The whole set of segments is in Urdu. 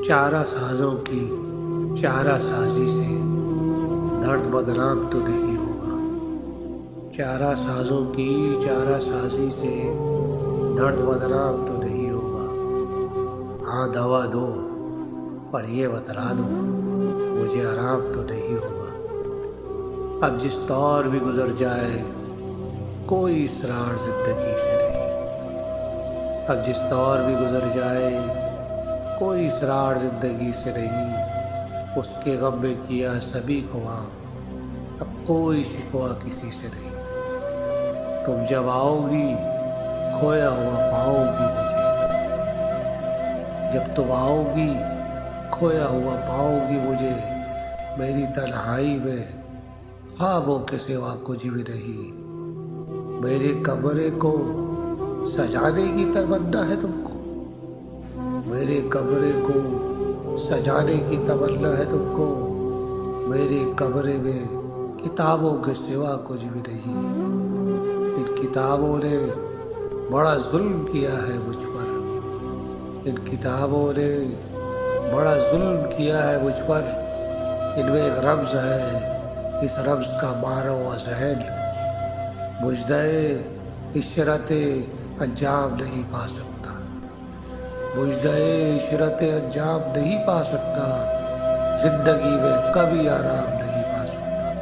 چارہ سازوں کی چارہ سازی سے درد بدنام تو نہیں ہوگا۔ چارہ سازوں کی چارہ سازی سے درد بدنام تو نہیں ہوگا۔ ہاں دوا دو پر یہ بتلا دو مجھے آرام تو نہیں ہوگا۔ اب جس دور بھی گزر جائے کوئی اسرار زندگی سے نہیں۔ اب جس دور بھی گزر جائے کوئی اسرار زندگی سے نہیں۔ اس کے غم میں کیا سبھی خواہ اب کوئی شکوہ کسی سے نہیں۔ تم جب آؤ گی کھویا ہوا پاؤ گی مجھے۔ جب تم آؤ گی کھویا ہوا پاؤ گی مجھے۔ میری تنہائی میں خوابوں کے سوا کچھ بھی نہیں۔ میرے کمرے کو سجانے کی تمنا ہے تم کو۔ میرے کمرے کو سجانے کی تمنا ہے تم کو۔ میرے کمرے میں کتابوں کے سوا کچھ بھی نہیں۔ ان کتابوں نے بڑا ظلم کیا ہے مجھ پر۔ ان کتابوں نے بڑا ظلم کیا ہے مجھ پر۔ ان میں ایک رمز ہے، اس رمز کا مارا ہوا ذہن مجدے عشرت انجام نہیں پا سکتا۔ مجدے عشرت انجام نہیں پا سکتا۔ زندگی میں کبھی آرام نہیں پا سکتا۔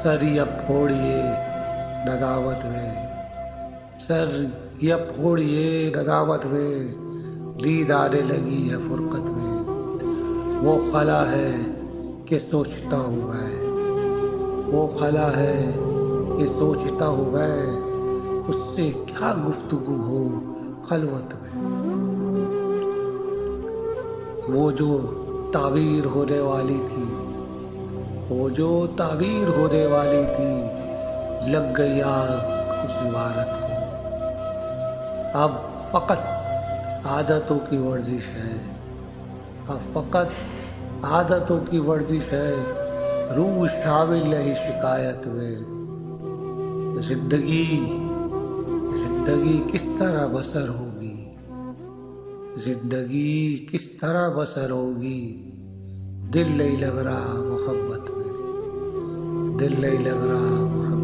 سر اب پھوڑیے ندامت میں، سر اب پھوڑیے ندامت میں، نیند آنے لگی ہے فرقت میں۔ وہ خلا ہے کہ سوچتا ہوں میں، وہ خلا ہے کہ سوچتا ہوں میں، اس سے کیا گفتگو ہو خلوت میں۔ وہ جو تعبیر ہونے والی تھی، وہ جو تعبیر ہونے والی تھی، لگ گئی آگ اس عمارت کو۔ اب فقط عادتوں کی ورزش ہے، اب فقط عادتوں کی ورزش ہے، روح شامل نہیں شکایت میں۔ زندگی کس طرح بسر ہوگی، زندگی کس طرح بسر ہوگی، دل نہیں لگ رہا محبت میں، دل نہیں لگ رہا محبت میں۔